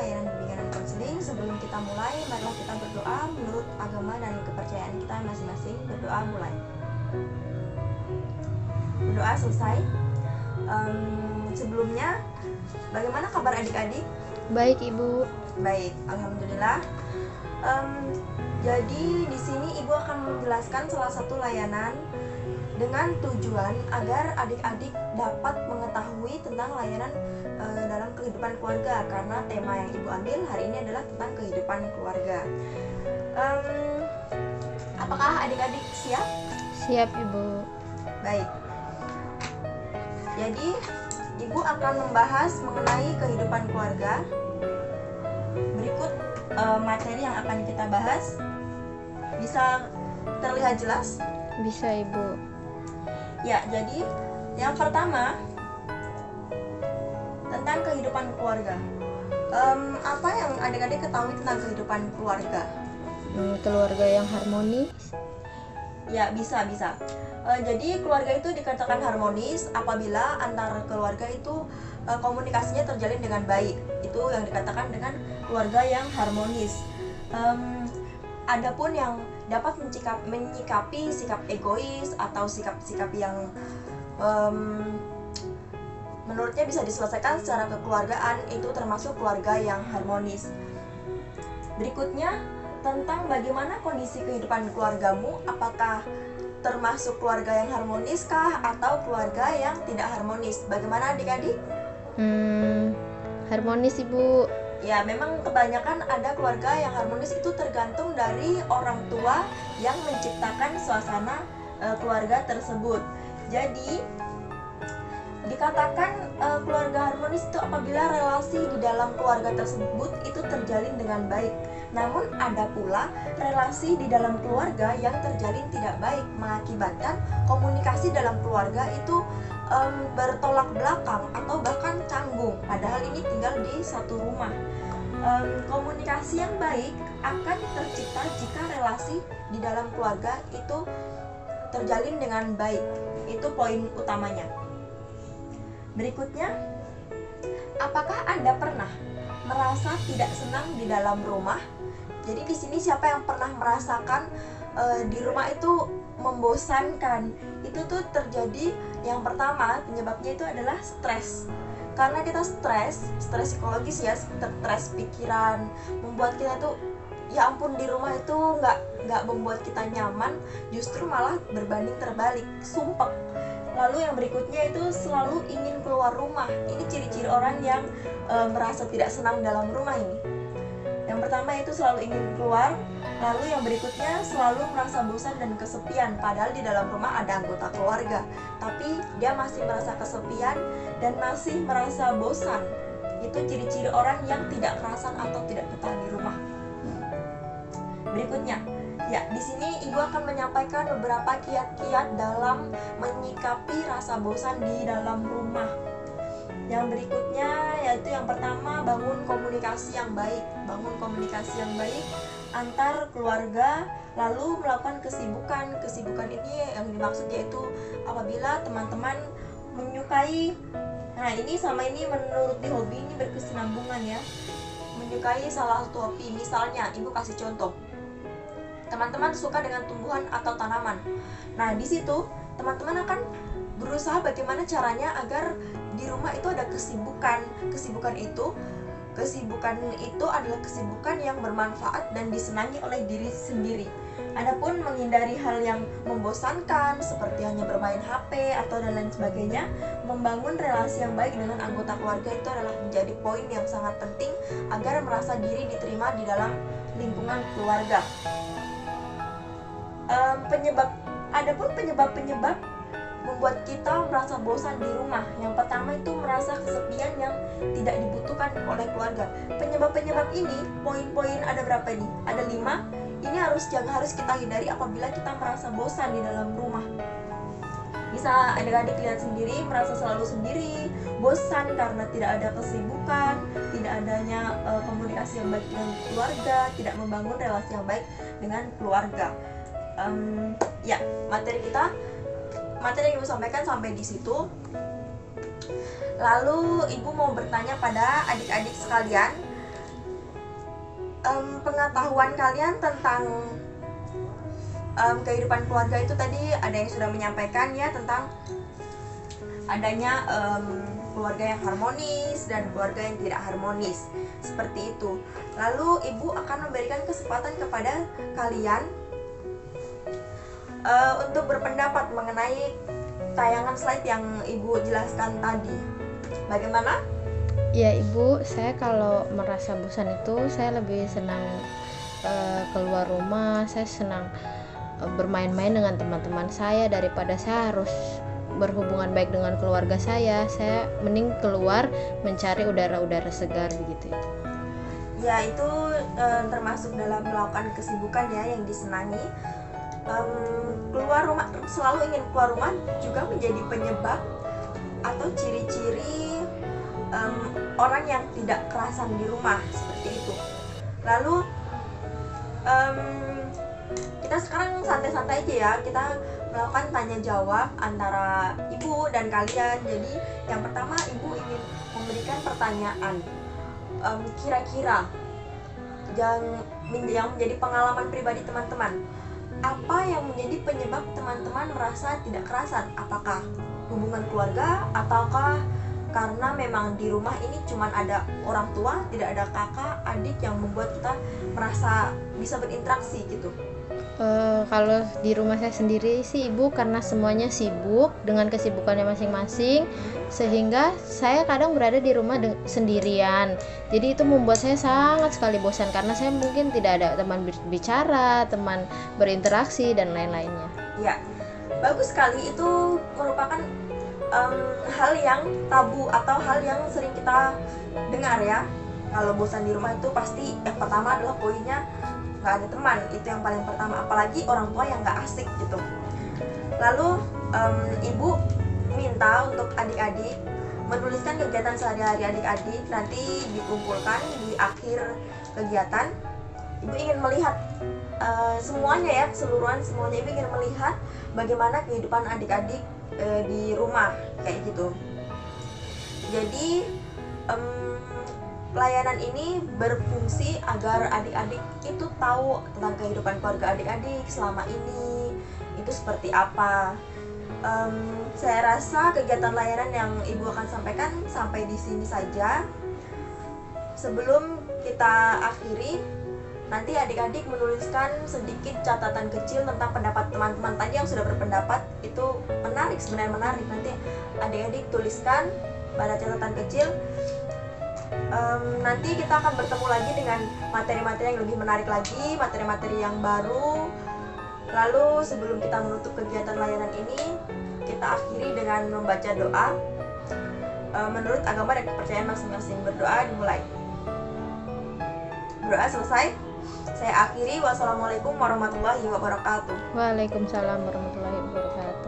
layanan bimbingan dan konseling. Sebelum kita mulai, marilah kita berdoa menurut agama dan kepercayaan kita masing-masing. Berdoa mulai. Berdoa selesai. Sebelumnya, bagaimana kabar adik-adik? Baik, Ibu. Baik, alhamdulillah. Jadi di sini Ibu akan menjelaskan salah satu layanan dengan tujuan agar adik-adik dapat mengetahui tentang layanan dalam kehidupan keluarga, karena tema yang Ibu ambil hari ini adalah tentang kehidupan keluarga. Apakah adik-adik siap? Siap, Ibu. Baik. Jadi Ibu akan membahas mengenai kehidupan keluarga. Berikut materi yang akan kita bahas. Bisa terlihat jelas? Bisa, Ibu. Ya, jadi yang pertama tentang kehidupan keluarga. Apa yang adik-adik ketahui tentang kehidupan keluarga? Keluarga yang harmonis. Ya, bisa. Jadi keluarga itu dikatakan harmonis apabila antar keluarga itu komunikasinya terjalin dengan baik. Itu yang dikatakan dengan keluarga yang harmonis. Adapun yang dapat menyikapi sikap egois atau sikap-sikap yang menurutnya bisa diselesaikan secara kekeluargaan, itu termasuk keluarga yang harmonis. Berikutnya tentang bagaimana kondisi kehidupan keluargamu, apakah termasuk keluarga yang harmonis kah atau keluarga yang tidak harmonis? Bagaimana adik-adik? Harmonis, Ibu. Ya, memang kebanyakan ada keluarga yang harmonis, itu tergantung dari orang tua yang menciptakan suasana keluarga tersebut. Jadi dikatakan keluarga harmonis itu apabila relasi di dalam keluarga tersebut itu terjalin dengan baik. Namun ada pula relasi di dalam keluarga yang terjalin tidak baik, mengakibatkan komunikasi dalam keluarga itu bertolak belakang atau bahkan canggung, padahal ini tinggal di satu rumah. Komunikasi yang baik akan tercipta jika relasi di dalam keluarga itu terjalin dengan baik. Itu poin utamanya. Berikutnya, apakah Anda pernah merasa tidak senang di dalam rumah? Jadi di sini siapa yang pernah merasakan di rumah itu membosankan? Itu tuh terjadi, yang pertama penyebabnya itu adalah stres. Karena kita stres psikologis ya, stres pikiran, membuat kita tuh ya ampun di rumah itu nggak membuat kita nyaman, justru malah berbanding terbalik, sumpek. Lalu yang berikutnya itu selalu ingin keluar rumah. Ini ciri-ciri orang yang merasa tidak senang dalam rumah ini. Yang pertama itu selalu ingin keluar. Lalu yang berikutnya selalu merasa bosan dan kesepian, padahal di dalam rumah ada anggota keluarga, tapi dia masih merasa kesepian dan masih merasa bosan. Itu ciri-ciri orang yang tidak kerasan atau tidak betah di rumah. Berikutnya, ya, di sini Ibu akan menyampaikan beberapa kiat-kiat dalam menyikapi rasa bosan di dalam rumah. Yang berikutnya yaitu yang pertama, bangun komunikasi yang baik. Bangun komunikasi yang baik antar keluarga, lalu melakukan kesibukan. Kesibukan ini yang dimaksud yaitu apabila teman-teman menyukai, nah ini sama ini menurut di hobi ini berkesinambungan ya. Menyukai salah satu hobi, misalnya Ibu kasih contoh. Teman-teman suka dengan tumbuhan atau tanaman. Nah, di situ teman-teman akan berusaha bagaimana caranya agar di rumah itu ada kesibukan. Kesibukan itu adalah kesibukan yang bermanfaat dan disenangi oleh diri sendiri. Adapun menghindari hal yang membosankan seperti hanya bermain HP atau dan lain sebagainya, membangun relasi yang baik dengan anggota keluarga itu adalah menjadi poin yang sangat penting agar merasa diri diterima di dalam lingkungan keluarga. Adapun penyebab membuat kita merasa bosan di rumah. Yang pertama itu merasa kesepian yang tidak dibutuhkan oleh keluarga. Penyebab ini, poin-poin ada berapa nih? Ada 5. Ini harus kita hindari apabila kita merasa bosan di dalam rumah. Bisa adik-adik lihat sendiri, merasa selalu sendiri, bosan karena tidak ada kesibukan, tidak adanya komunikasi yang baik dengan keluarga, tidak membangun relasi yang baik dengan keluarga. Ya, materi yang Ibu sampaikan sampai di situ. Lalu Ibu mau bertanya pada adik-adik sekalian, pengetahuan kalian tentang kehidupan keluarga itu tadi ada yang sudah menyampaikan ya tentang adanya keluarga yang harmonis dan keluarga yang tidak harmonis, seperti itu. Lalu ibu akan memberikan kesempatan kepada kalian untuk berpendapat mengenai tayangan slide yang ibu jelaskan tadi. Bagaimana? Ya ibu, saya kalau merasa bosan itu saya lebih senang keluar rumah. Saya senang bermain-main dengan teman-teman saya daripada saya harus berhubungan baik dengan keluarga saya. Saya mending keluar mencari udara-udara segar begitu. Ya itu termasuk dalam melakukan kesibukan ya yang disenangi. Keluar rumah, selalu ingin keluar rumah juga menjadi penyebab atau ciri-ciri orang yang tidak kerasan di rumah, seperti itu. Lalu kita sekarang santai-santai aja ya, kita melakukan tanya jawab antara ibu dan kalian. Jadi yang pertama ibu ingin memberikan pertanyaan, kira-kira yang menjadi pengalaman pribadi teman-teman, apa yang menjadi penyebab teman-teman merasa tidak kerasan? Apakah hubungan keluarga, ataukah karena memang di rumah ini cuma ada orang tua, tidak ada kakak, adik yang membuat kita merasa bisa berinteraksi gitu? Kalau di rumah saya sendiri sih ibu, karena semuanya sibuk dengan kesibukannya masing-masing, sehingga saya kadang berada di rumah sendirian. Jadi itu membuat saya sangat sekali bosan karena saya mungkin tidak ada teman berbicara, teman berinteraksi dan lain-lainnya. Ya, bagus sekali. Itu merupakan hal yang tabu atau hal yang sering kita dengar ya. Kalau bosan di rumah itu pasti yang pertama adalah poinnya nggak ada teman, itu yang paling pertama, apalagi orang tua yang nggak asik gitu. Lalu ibu minta untuk adik-adik menuliskan kegiatan sehari-hari adik-adik, nanti dikumpulkan di akhir kegiatan. Ibu ingin melihat semuanya ya, keseluruhan semuanya. Ibu ingin melihat bagaimana kehidupan adik-adik di rumah kayak gitu. Jadi layanan ini berfungsi agar adik-adik itu tahu tentang kehidupan keluarga adik-adik selama ini itu seperti apa. Saya rasa kegiatan layanan yang ibu akan sampaikan sampai di sini saja. Sebelum kita akhiri, nanti adik-adik menuliskan sedikit catatan kecil tentang pendapat teman-teman tadi yang sudah berpendapat. Itu menarik, sebenarnya menarik. Nanti adik-adik tuliskan pada catatan kecil. Nanti kita akan bertemu lagi dengan materi-materi yang lebih menarik lagi, materi-materi yang baru. Lalu sebelum kita menutup kegiatan layanan ini, kita akhiri dengan membaca doa menurut agama dan kepercayaan masing-masing. Berdoa dimulai. Berdoa selesai, saya akhiri. Wassalamualaikum warahmatullahi wabarakatuh. Waalaikumsalam warahmatullahi wabarakatuh.